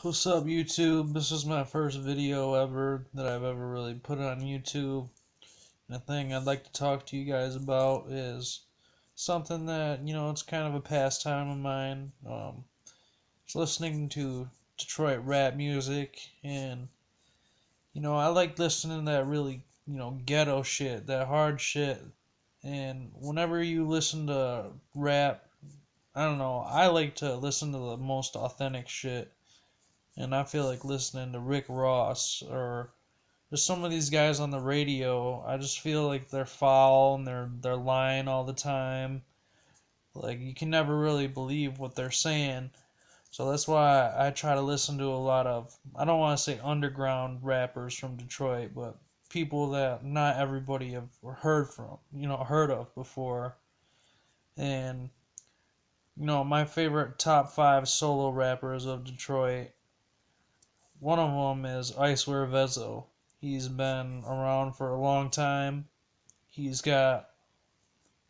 What's up, YouTube? This is my first video ever that I've ever really put on YouTube. And the thing I'd like to talk to you guys about is something that, it's kind of a pastime of mine. It's listening to Detroit rap music, and, I like listening to that really, ghetto shit, that hard shit. And whenever you listen to rap, I don't know, I like to listen to the most authentic shit. And I feel like listening to Rick Ross or just some of these guys on the radio, I just feel like they're foul and they're lying all the time. Like you can never really believe what they're saying. So that's why I try to listen to a lot of, I don't want to say underground rappers from Detroit, but people that not everybody have heard from, heard of before. And my favorite top 5 solo rappers of Detroit, one of them is Icewear Vezzo. He's been around for a long time. He's got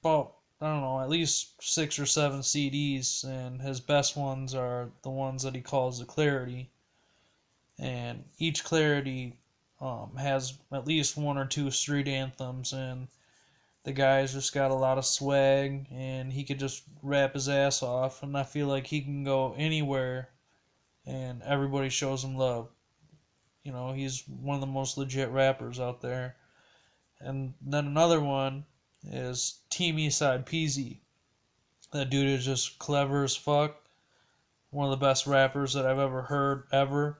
about, I don't know, at least 6 or 7 CDs, and his best ones are the ones that he calls the Clarity. And each Clarity has at least 1 or 2 street anthems, and the guy's just got a lot of swag, and he could just rap his ass off, and I feel like he can go anywhere, and everybody shows him love. He's one of the most legit rappers out there. And then another one is Team Eastside Peezy. That dude is just clever as fuck. One of the best rappers that I've ever heard, ever.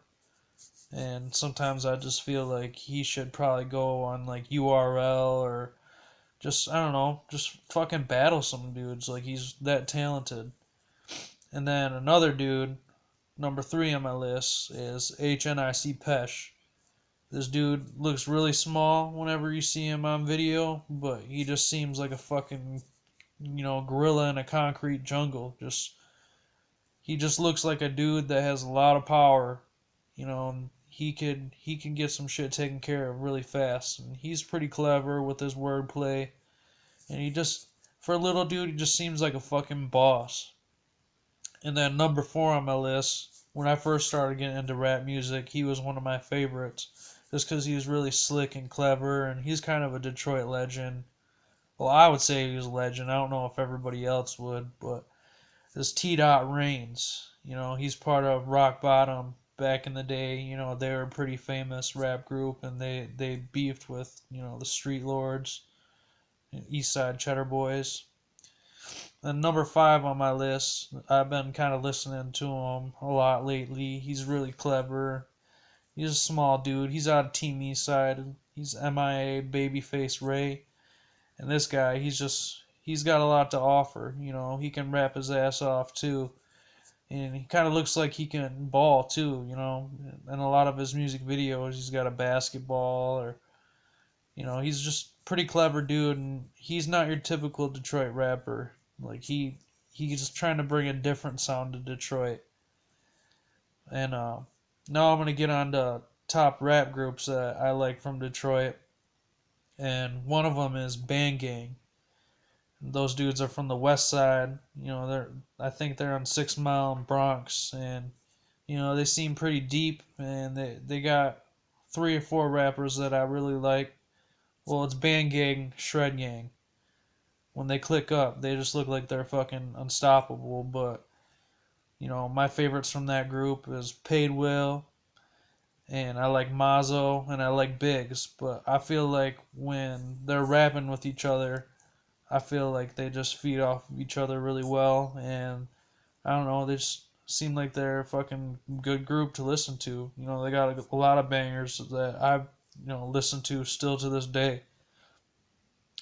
And sometimes I just feel like he should probably go on like URL or just, I don't know, just fucking battle some dudes. Like he's that talented. And then another dude, number 3 on my list, is hnic pesh. This dude looks really small whenever you see him on video, but he just seems like a fucking, gorilla in a concrete jungle. He just looks like a dude that has a lot of power, and he can get some shit taken care of really fast. And he's pretty clever with his wordplay, and for a little dude, he just seems like a fucking boss. And then number 4 on my list, when I first started getting into rap music, he was one of my favorites. Just because he was really slick and clever, and he's kind of a Detroit legend. Well, I would say he was a legend. I don't know if everybody else would, but this T. Dot Reigns, he's part of Rock Bottom back in the day. They were a pretty famous rap group, and they beefed with, the Street Lords and Eastside Cheddar Boys. And number 5 on my list, I've been kind of listening to him a lot lately. He's really clever. He's a small dude. He's out of Team Eastside. He's MIA Babyface Ray. And this guy, he's got a lot to offer. He can rap his ass off too. And he kind of looks like he can ball too, In a lot of his music videos, he's got a basketball or, he's just pretty clever dude. And he's not your typical Detroit rapper. Like he's just trying to bring a different sound to Detroit. And now I'm gonna get on to top rap groups that I like from Detroit, and one of them is bandgang. Those dudes are from the West Side. I think they're on 6 Mile in Bronx, and they seem pretty deep, and they got 3 or 4 rappers that I really like. Well, it's bandgang, shred gang. When they click up, they just look like they're fucking unstoppable. But my favorites from that group is Paid Will, and I like Mazo, and I like Biggs, but I feel like when they're rapping with each other, I feel like they just feed off of each other really well, and I don't know, they just seem like they're a fucking good group to listen to. They got a lot of bangers that I've, listened to still to this day.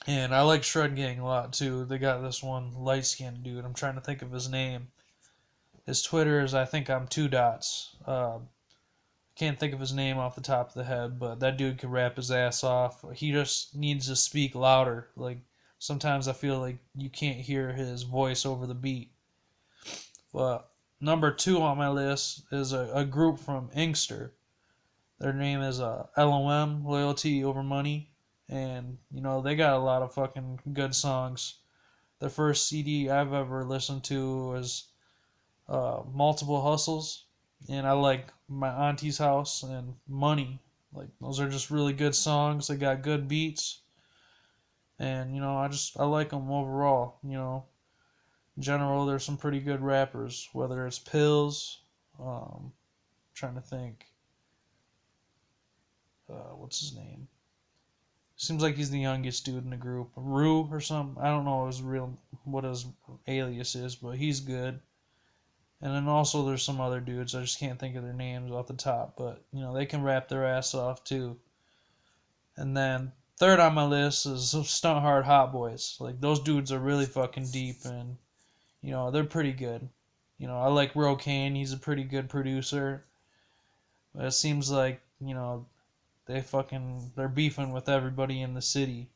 And I like Shred Gang a lot too. They got this one light skinned dude. I'm trying to think of his name. His Twitter is, I think I'm 2 dots. Can't think of his name off the top of the head, but that dude can rap his ass off. He just needs to speak louder. Like sometimes I feel like you can't hear his voice over the beat. But number 2 on my list is a group from Inkster. Their name is LOM, Loyalty Over Money, and they got a lot of fucking good songs. The first CD I've ever listened to was Multiple Hustles. and I like My Auntie's House and Money. Like those are just really good songs. They got good beats, and I like them overall. In general, there's some pretty good rappers. Whether it's Pills, trying to think, what's his name? Seems like he's the youngest dude in the group. Rue or something. I don't know what his alias is, but he's good. And then also there's some other dudes. I just can't think of their names off the top, but they can rap their ass off too. And then third on my list is Stunt Hard Hot Boys. Like those dudes are really fucking deep, and they're pretty good. I like Kane. He's a pretty good producer. But it seems like they're beefing with everybody in the city.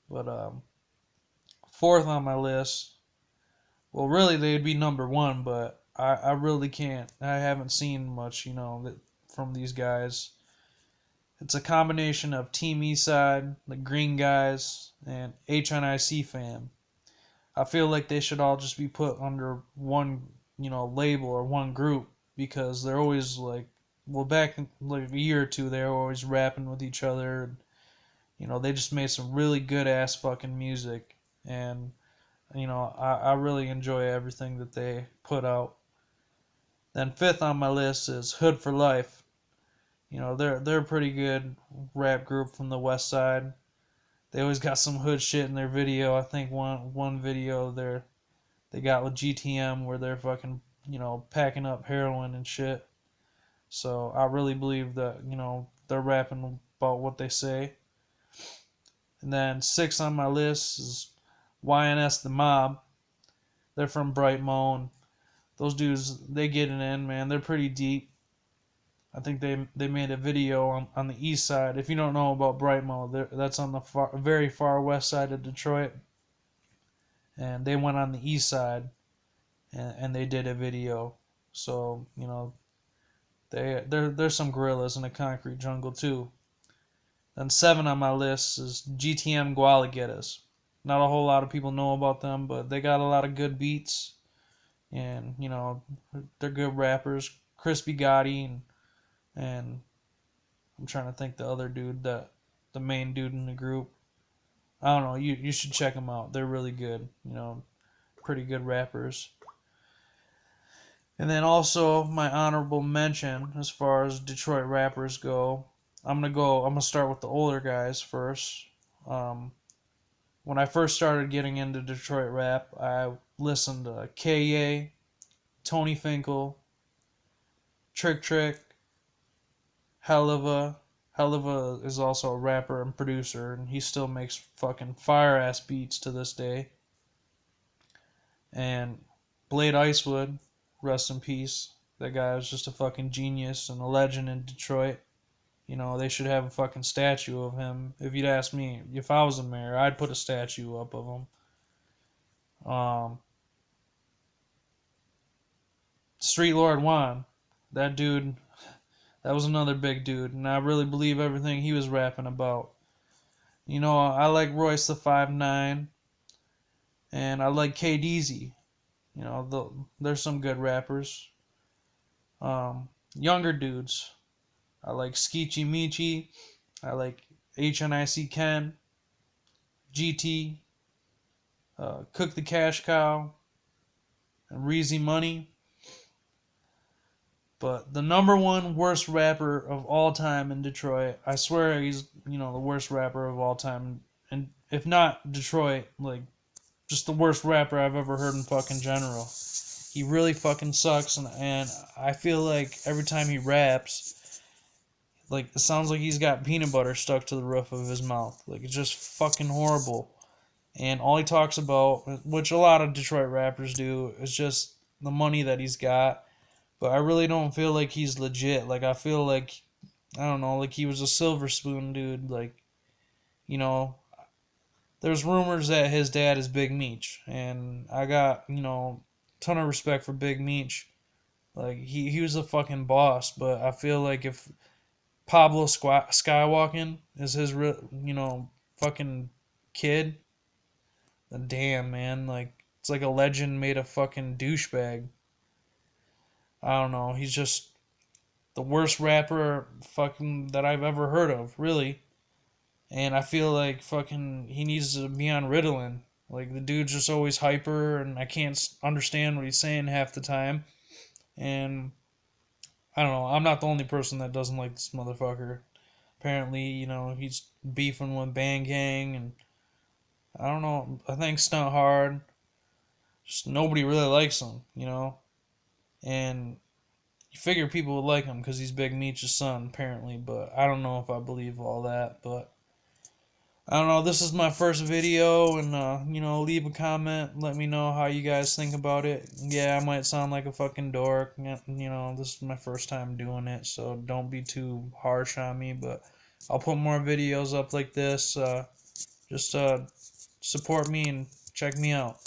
But fourth on my list, well, really they'd be number one, but I really can't. I haven't seen much, from these guys. It's a combination of Team Eastside, the Green Guys, and hnic fam. I feel like they should all just be put under one, label or one group, because they're always like, well, back in like a year or two, they were always rapping with each other. And, they just made some really good ass fucking music, and I really enjoy everything that they put out. Then fifth on my list is Hood for Life. They're a pretty good rap group from the West Side. They always got some hood shit in their video. I think one video they got with GTM where they're fucking packing up heroin and shit. So I really believe that they're rapping about what they say. And then six on my list is YNS the Mob. They're from Bright Moan. Those dudes, they get it in, man. They're pretty deep. I think they made a video on the east side. If you don't know about Brightmo, that's on the very far west side of Detroit. And they went on the east side, and they did a video. So, there's some gorillas in the concrete jungle too. Then seven on my list is GTM Gualaguetas. Not a whole lot of people know about them, but they got a lot of good beats. And, they're good rappers. Crispy Gotti and I'm trying to think the other dude, the main dude in the group. I don't know. You should check them out. They're really good. Pretty good rappers. And then also my honorable mention as far as Detroit rappers go. I'm gonna start with the older guys first. When I first started getting into Detroit rap, I listened to K.A., Tony Finkel, Trick Trick, Helluva. Helluva is also a rapper and producer, and he still makes fucking fire ass beats to this day. And Blade Icewood, rest in peace. That guy was just a fucking genius and a legend in Detroit. They should have a fucking statue of him. If you'd ask me, if I was a mayor, I'd put a statue up of him. Street Lord Juan, that dude, that was another big dude, and I really believe everything he was rapping about. I like Royce the 5'9", and I like KDZ. There's some good rappers. Younger dudes, I like Skeechy Michi. I like HNIC Ken, GT, Cook the Cash Cow, and Reezy Money. But the number one worst rapper of all time in Detroit, I swear he's, the worst rapper of all time. And if not Detroit, like, just the worst rapper I've ever heard in fucking general. He really fucking sucks, and I feel like every time he raps, like, it sounds like he's got peanut butter stuck to the roof of his mouth. Like, it's just fucking horrible. And all he talks about, which a lot of Detroit rappers do, is just the money that he's got. But I really don't feel like he's legit. Like, I feel like, I don't know, like he was a Silver Spoon dude. Like, there's rumors that his dad is Big Meech. And I got, ton of respect for Big Meech. Like, he was a fucking boss. But I feel like if Pablo Skywalking is his, fucking kid, then damn, man. Like, it's like a legend made a fucking douchebag. I don't know. He's just the worst rapper fucking that I've ever heard of, really. And I feel like fucking he needs to be on Ritalin. Like the dude's just always hyper, and I can't understand what he's saying half the time. And I don't know. I'm not the only person that doesn't like this motherfucker. Apparently, he's beefing with bandgang, and I don't know. I think Stunt Hard. Just nobody really likes him. And you figure people would like him because he's Big Meech's son, apparently. But I don't know if I believe all that. But I don't know. This is my first video, and leave a comment. Let me know how you guys think about it. Yeah, I might sound like a fucking dork. This is my first time doing it, so don't be too harsh on me. But I'll put more videos up like this. Just support me and check me out.